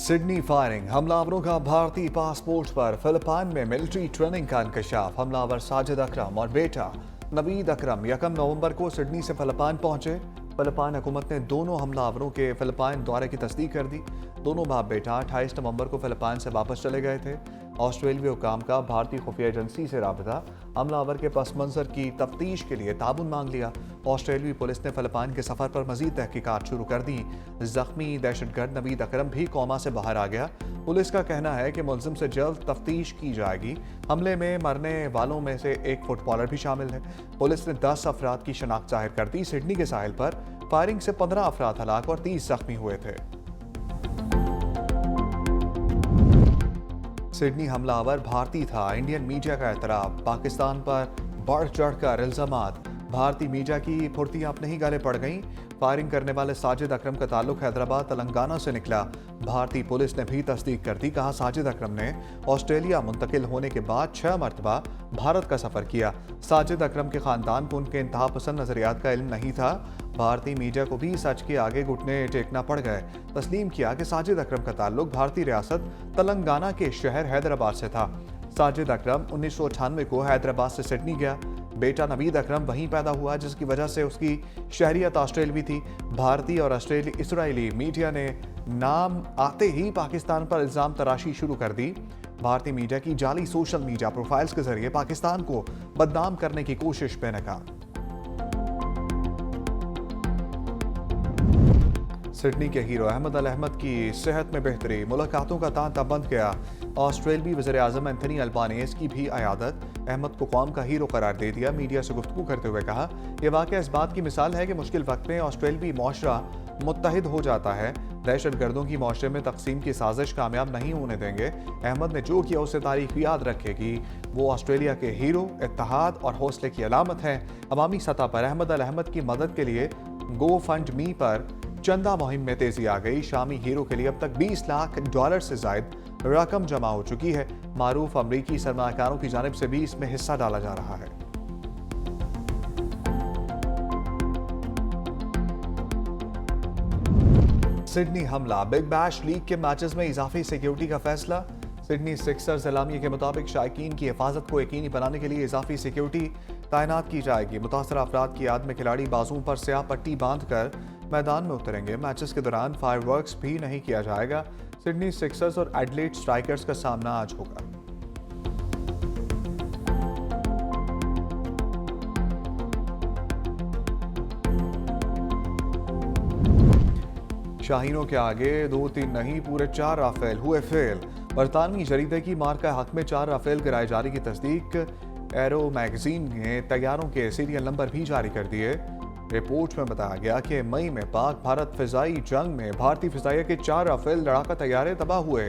Sydney firing, हमलावरों का भारतीय पासपोर्ट पर फिलिपाइन में मिलिट्री ट्रेनिंग का इंकशाफ। हमलावर साजिद अकरम और बेटा नवीद अकरम 1 नवंबर को सिडनी से फिलिपाइन पहुंचे। फिलिपाइन हुकूमत ने दोनों हमलावरों के फिलिपाइन दौरे की तस्दीक कर दी। दोनों बाप बेटा 28 नवंबर को फिलिपाइन से वापस चले गए थे। ऑस्ट्रेलियाई हुकाम का भारतीय खुफिया एजेंसी से राबता, हमलावर के पस मंजर की तफ्तीश के लिए ताबुन मांग लिया। ऑस्ट्रेलियाई पुलिस ने फिलिपाइन के सफर पर मजीद तहकीकात शुरू कर दी। जख्मी दहशतगर्द नवीद अकरम भी कोमा से बाहर आ गया। पुलिस का कहना है कि मुलजिम से जल्द तफ्तीश की जाएगी। हमले में मरने वालों में से एक फुटबॉलर भी शामिल है। पुलिस ने 10 अफराद की शनाख्त जाहिर कर दी। सिडनी के साहिल पर फायरिंग से 15 अफराद हलाक और 30 जख्मी हुए थे। सिडनी हमलावर भारतीय था, इंडियन मीडिया का एतराफ। पाकिस्तान पर बढ़ चढ़कर इल्जामात, भारतीय मीडिया की फुर्तियां अपने ही गले पड़ गईं। फायरिंग करने वाले साजिद अकरम का ताल्लुक हैदराबाद तेलंगाना से निकला। भारतीय पुलिस ने भी तस्दीक कर दी। कहा, साजिद अकरम ने ऑस्ट्रेलिया मुंतकिल होने के बाद 6 मरतबा भारत का सफर किया। साजिद अकरम के खानदान को उनके इंतहा पसंद नजरियात का इल्म नहीं था। भारतीय मीडिया को भी सच के आगे घुटने टेकना पड़ गए। तस्लीम किया कि साजिद अकरम का ताल्लुक भारतीय रियासत तेलंगाना के शहर हैदराबाद से था। साजिद अकरम 1998 को हैदराबाद से सिडनी गया। बेटा नवीद अकरम वहीं पैदा हुआ, जिसकी वजह से उसकी शहरियत ऑस्ट्रेलवी थी। भारतीय और इसराइली मीडिया ने नाम आते ही पाकिस्तान पर इल्जाम तराशी शुरू कर दी। भारतीय मीडिया की जाली सोशल मीडिया प्रोफाइल्स के जरिए पाकिस्तान को बदनाम करने की कोशिश बेनकाब। सिडनी के हीरो अहमद अल अहमद की सेहत में बेहतरी, मुलाकातों का तांता बंद गया। ऑस्ट्रेलियाई वज़ीर आज़म एंथनी अल्बानीज़ की भी अयादत, अहमद को कौम का हीरो करार दे दिया। मीडिया से गुफ्तगू करते हुए कहा, यह वाक़या इस बात की मिसाल है कि मुश्किल वक्त में ऑस्ट्रेलियाई मुआशरा मुत्तहिद हो जाता है। दहशतगर्दों की मुआशरे में तकसीम की साजिश कामयाब नहीं होने देंगे। अहमद ने जो किया उसे तारीख याद रखेगी। वो ऑस्ट्रेलिया के हीरो, इत्तेहाद और हौसले की अलामत हैं। अवामी सतह पर अहमद अल अहमद की मदद के लिए गो फंड मी पर चंदा मुहिम में तेजी आ गई। शामी हीरो के लिए अब तक $20 लाख से जायद रकम जमा हो चुकी है। मारूफ अमरीकी सरमाकारों की जानिब से भी इसमें हिस्सा डाला जा रहा है। सिडनी हमला, बिग बैश लीग के मैचेस में इजाफी सिक्योरिटी का फैसला। सिडनी सिक्सर्स एलामिया के मुताबिक शायकीन की हिफाजत को यकीनी बनाने के लिए इजाफी सिक्योरिटी तैनात की जाएगी। मुतासरा अफराद की याद में खिलाड़ी बाजुओं पर स्याह पट्टी बांधकर मैदान में उतरेंगे। मैचेस के दौरान फायरवर्क्स भी नहीं किया जाएगा। सिडनी सिक्सर्स और एडिलेड स्ट्राइकर्स का सामना आज होगा। शाहीनों के आगे 2-3 नहीं, पूरे 4 राफेल हुए फेल। बरतानवी जरीदे की मार्का हक में 4 राफेल गिराए जाने की तस्दीक। एरो मैगजीन ने तैयारों के सीरियल नंबर भी जारी कर दिए। रिपोर्ट में बताया गया कि मई में पाक भारत फिजाई जंग में भारतीय फिजाइया के 4 राफेल लड़ाका तैयारे तबाह हुए।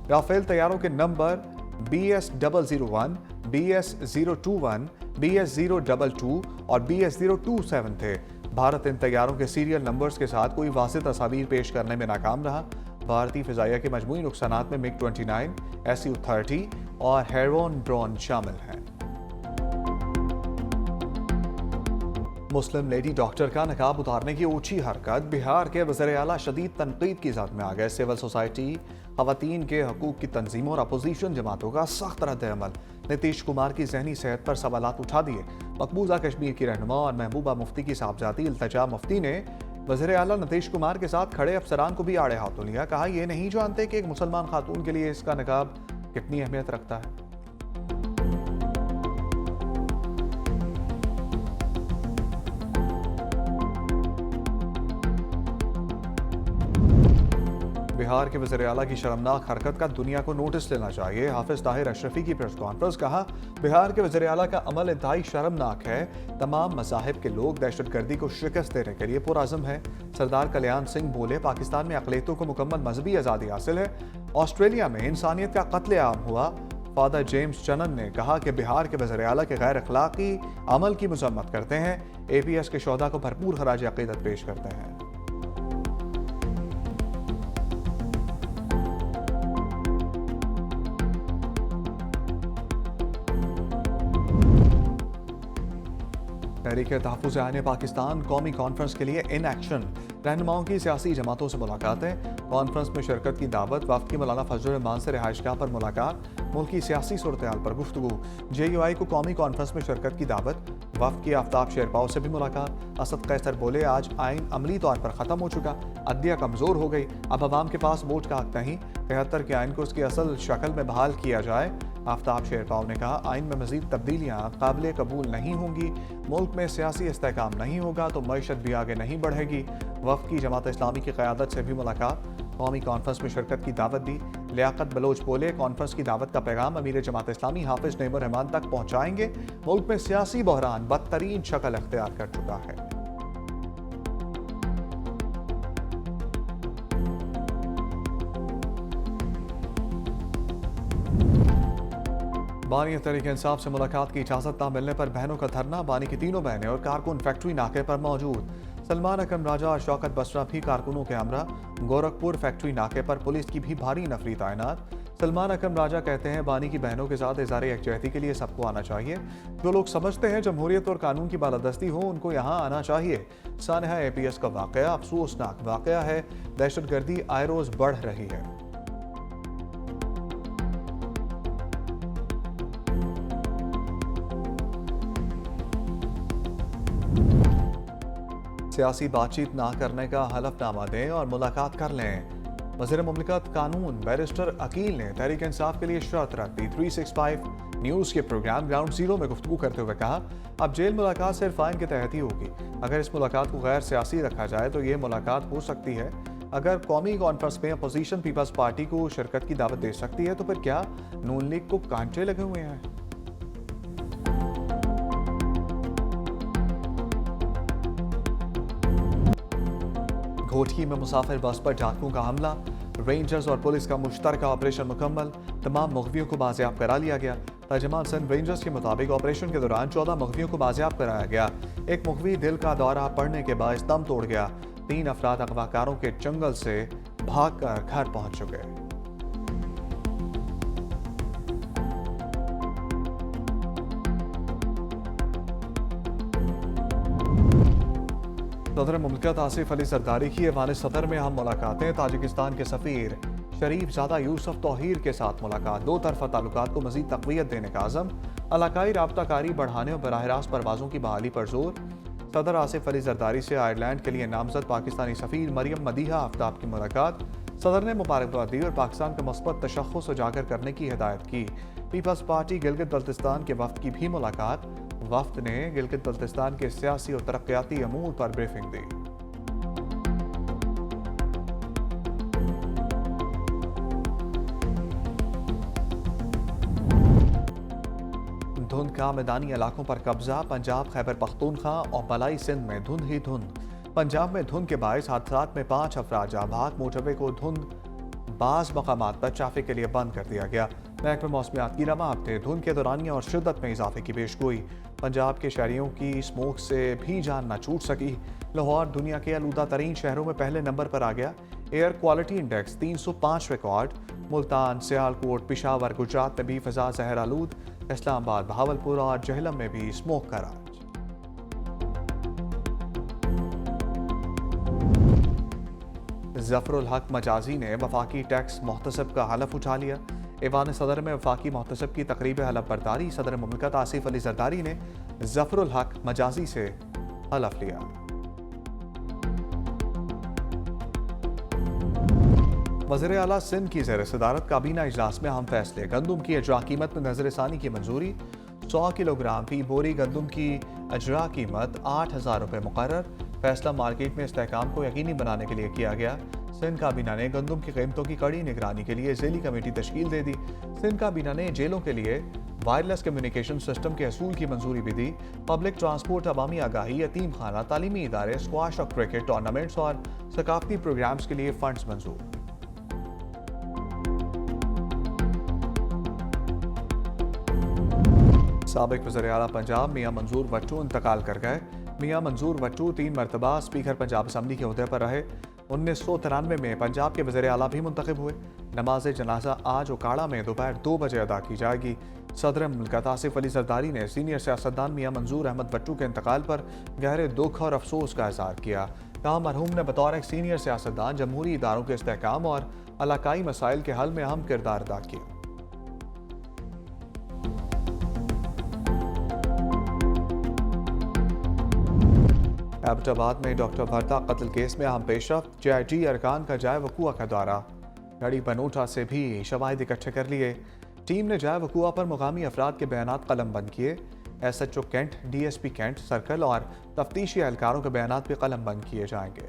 राफेल तैयारों के नंबर BS001, BS021, BS022 और BS027 थे। भारत इन तैयारों के सीरियल नंबर्स के साथ कोई वाज़ेह तस्वीर पेश करने में नाकाम रहा। भारतीय फिजाइया के मजमूई नुकसानात में MiG-29, Su-30 और हेरोन ड्रोन शामिल हैं। मुस्लिम लेडी डॉक्टर का नकाब उतारने की ऊंची हरकत, बिहार के वज़ीर आला शदीद तनकीद की ज़द में आ गए। सिविल सोसाइटी, ख़वातीन के हकूक़ की तंजीमों और अपोजिशन जमातों का सख्त रद्द-ए-अमल। नीतीश कुमार की ज़हनी सेहत पर सवालात उठा दिए। मकबूजा कश्मीर की रहनुमा और महबूबा मुफ्ती की साहबजादी इल्तिजा मुफ्ती ने वज़ीर आला नीतीश कुमार के साथ खड़े अफसरान को भी आड़े हाथों लिया। कहा, ये नहीं जानते कि एक मुसलमान खातून के लिए इसका नकाब कितनी अहमियत रखता है। बिहार के वज़ीर आला की शर्मनाक हरकत का दुनिया को नोटिस लेना चाहिए। हाफिज ताहिर अशरफी की प्रेस कॉन्फ्रेंस। कहा, बिहार के वज़ीर आला का अमल इंतहाई शर्मनाक है। तमाम मज़ाहिब के लोग दहशतगर्दी को शिकस्त देने के लिए पुरअज़्म है। सरदार कल्याण सिंह बोले, पाकिस्तान में अक़लियतों को मुकम्मल मजहबी आज़ादी हासिल है। ऑस्ट्रेलिया में इंसानियत का कत्लेआम हुआ। फादर जेम्स चनन ने कहा कि बिहार के वज़ीर आला के गैर अखलाकी अमल की मज़म्मत करते हैं। APS के शोहदा को भरपूर खराज अक़ीदत पेश करते हैं। तहरीक तहफ़्फ़ुज़ आईन पाकिस्तान कौमी कॉन्फ्रेंस के लिए इन एक्शन। रहनुमाओं की सियासी जमातों से मुलाकातें, कॉन्फ्रेंस में शिरकत की दावत, वफ़द की मौलाना फजल रहमान से रिहाइशगाह पर मुलाकात, मुल्क की सियासी सूरत-ए-हाल पर गुफ्तगू। JUI को कौमी कॉन्फ्रेंस में शिरकत की दावत, वफ़द की आफ्ताब शेरपाव से भी मुलाकात। असद कैसर बोले, आज आइन अमली तौर पर ख़त्म हो चुका, अदलिया कमज़ोर हो गई, अब अवाम के पास वोट का हक नहीं, 73 के आइन को उसकी असल शक्ल में बहाल किया जाए। आफ्ताब शेरपाव ने कहा, आइन में मज़ीद तब्दीलियाँ काबिल कबूल नहीं होंगी, मुल्क में सियासी इस्तेहकाम नहीं होगा तो मईशत भी आगे नहीं बढ़ेगी। वफ़द की जमात इस्लामी की क़यादत से भी मुलाकात, कौमी कॉन्फ्रेंस में शिरकत की दावत दी। लियाकत बलोच बोले, कॉन्फ्रेंस की दावत का पैगाम अमीर जमात इस्लामी हाफिज नईमुर रहमान तक पहुँचाएंगे। मुल्क में सियासी बहरान बदतरीन शक्ल अख्तियार कर चुका है। बानी तहरीक इंसाफ से मुलाकात की इजाज़त न मिलने पर बहनों का धरना, बानी की तीनों बहनें और कारकुन फैक्ट्री नाके पर मौजूद। सलमान अकरम राजा और शौकत बसरा भी कारकुनों के हमरा। गोरखपुर फैक्ट्री नाके पर पुलिस की भी भारी नफरी तैनात। सलमान अकरम राजा कहते हैं, बानी की बहनों के साथ इज़हार यकजहती के लिए सबको आना चाहिए। जो लोग समझते हैं जमहूरियत और कानून की बालादस्ती हो, उनको यहाँ आना चाहिए। सानहा APS का वाक़या अफसोसनाक वाक़या है, दहशतगर्दी आए रोज़ बढ़ रही है। सियासी बातचीत ना करने का हलफनामा दें और मुलाकात कर लें। वज़ीर मुमलिकत कानून बैरिस्टर अकील ने तहरीक इंसाफ के लिए शर्त रख दी। 365 न्यूज़ के प्रोग्राम ग्राउंड जीरो में गुफ्तगू करते हुए कहा, अब जेल मुलाकात सिर्फ आइन के तहत ही होगी। अगर इस मुलाकात को गैर सियासी रखा जाए तो ये मुलाकात हो सकती है। अगर कौमी कॉन्फ्रेंस में अपोजिशन पीपल्स पार्टी को शिरकत की दावत दे सकती है तो फिर क्या नून लीग को कांटे लगे हुए हैं? घोटकी में मुसाफिर बस पर डाकुओं का हमला, रेंजर्स और पुलिस का मुश्तरका ऑपरेशन मुकम्मल, तमाम मुग़वियों को बाजियाब करा लिया गया। तर्जुमान सिंध रेंजर्स के मुताबिक ऑपरेशन के दौरान 14 मुग़वियों को बाजियाब कराया गया। एक मुग़वी दिल का दौरा पड़ने के बायस दम तोड़ गया। 3 अफराद अगवाकारों के जंगल से भागकर घर पहुंच चुके। सदर मुमलिकत आसिफ अली जरदारी की ऐवान सदर में अहम मुलाकातें। ताजिकिस्तान के सफ़ीर शरीफ ज़ादा यूसुफ तौहीर के साथ मुलाकात, दो तरफ़ा ताल्लुकात को मज़ीद तक़वियत देने का अज़म, इलाकाई राब्ताकारी बढ़ाने और बराह रास्त परवाज़ों की बहाली पर जोर। सदर आसिफ अली जरदारी से आयरलैंड के लिए नामजद पाकिस्तानी सफ़ीर मरियम मदीहा आफ्ताब की मुलाकात। सदर ने मुबारकबाद दी और पाकिस्तान का मस्बत तशख़्ख़ुस उजागर करने की हिदायत की। पीपल्स पार्टी गिलगित बल्तिस्तान के वफ़द की भी मुलाकात। वफ़द ने गिलगित बल्तिस्तान के सियासी और तरक्याती अमूर पर ब्रीफिंग दी। धुंध का मैदानी इलाकों पर कब्जा, पंजाब, खैबर पख्तूनख्वा और मलाई सिंध में धुंध ही धुंध। पंजाब में धुंध के बायस हादसात में 5 अफराद जाँ भाग। मोटरवे को धुंध बाज़ मकामात पर ट्रैफिक के लिए बंद कर दिया गया। महकमे मौसमियात की रमात ने धुंध के दौरानिया और शिद्दत में इजाफे की पेशगोई। पंजाब के शहरियों की स्मोक से भी जान न छूट सकी। लाहौर दुनिया के आलूदा तरीन शहरों में पहले नंबर पर आ गया। Air quality index 305 record. Multan, Sialkot, Peshawar, Gujarat में भी फ़िज़ा ज़हर आलूद। इस्लामाबाद, बहावलपुर और जहलम में भी स्मोक का राज। ज़फ़रुल हक मजाजी ने वफाकी टैक्स मोहतसब का हलफ उठा लिया। ऐवान सदर में वफाकी मोहतसब की तकरीब हलफ बर्दारी। सदर मुमलिकत आसिफ अली जरदारी ने ज़फ़रुल हक मजाजी से हलफ लिया। वज़ीर आला सिंध की ज़ेर सदारत काबीना इजलास में अहम फैसले। गंदुम की अजरा कीमत में नजरसानी की मंजूरी। 100 किलोग्राम फी बोरी गंदुम की अजरा कीमत 8,000 रुपये मुकर्रर। फैसला मार्केट में इस्तेहकाम को यकीनी बनाने के लिए किया गया। सिंध काबीना ने गंदुम की कीमतों की कड़ी निगरानी के लिए ज़ेली कमेटी तश्कील दे दी। सिंध काबीना ने जेलों के लिए वायरलेस कम्युनिकेशन सिस्टम के असूल की मंजूरी भी दी। पब्लिक ट्रांसपोर्ट, अवामी आगाही, यतीम खाना, तालीमी इदारे, स्क्वाश और क्रिकेट टूर्नामेंट्स और सकाफती प्रोग्राम्स के लिए फंड्स मंजूर। साबिक वज़ीर आला पंजाब मियां मंजूर वट्टू इंतकाल कर गए। मियां मंजूर वट्टू 3 मरतबा स्पीकर पंजाब असम्बली के ओहदे पर रहे। 1993 में पंजाब के वज़ीर आला भी मुंतखब हुए। नमाज जनाजा आज उकाड़ा में दोपहर 2 बजे अदा की जाएगी। सदर मुल्कत आसिफ अली जरदारी ने सीनियर सियासतदान मियां मंजूर अहमद भट्टू के इंतकाल पर गहरे दुख और अफसोस का इजहार किया। कहा, मरहूम ने बतौर एक सीनियर सियासतदान जमहूरी इदारों के इस्तेहकाम और इलाकाई मसाइल के हल में अहम किरदार अदा किया। एबटाबाद में डॉक्टर भरता कत्ल केस में अहम पेशरफ्त, JIT अरकान का जाए वकूआ का दौरा। गढ़ी बनूठा से भी शवाहिद इकट्ठे कर लिए। टीम ने जाए वकूआ पर मुकामी अफराद के बयानात कलम बंद किए। SHO cantt, DSP cantt circle और तफ्तीशी एहलकारों के बयानात भी कलम बंद किए जाएंगे।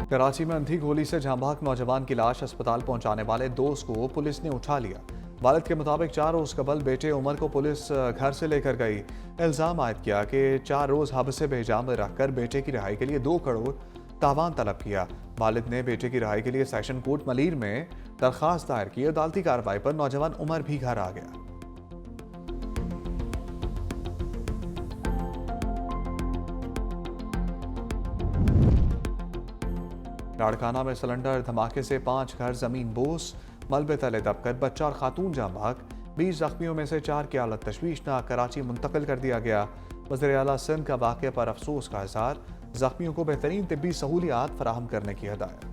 कराची में अंधी गोली से जांबाग नौजवान की लाश अस्पताल पहुंचाने वाले दोस्त को पुलिस ने उठा लिया। वालिद के मुताबिक 4 रोज कबल बेटे उमर को पुलिस घर से लेकर गई। इल्ज़ाम आयद किया कि 4 रोज हब्से बेजाम में रखकर बेटे की रिहाई के लिए 2 करोड़ तावान तलब किया। वालिद ने बेटे की रिहाई के लिए सेशन कोर्ट मलीर में दरख्वास्त दायर की। अदालती कार्रवाई पर नौजवान उमर भी घर आ गया। लाड़काना में सिलेंडर धमाके से 5 घर जमीन बोस, मलबे तले दबकर बच्चा और खातून जाँ भाग। 20 जख्मियों में से 4 की हालत तशवीशनाक, कराची मुंतकिल कर दिया गया। वज़ीर आला सिंध का वाक़े पर अफसोस का इज़हार, जख्मियों को बेहतरीन तिब्बी सहूलियात फराहम करने की हिदायत।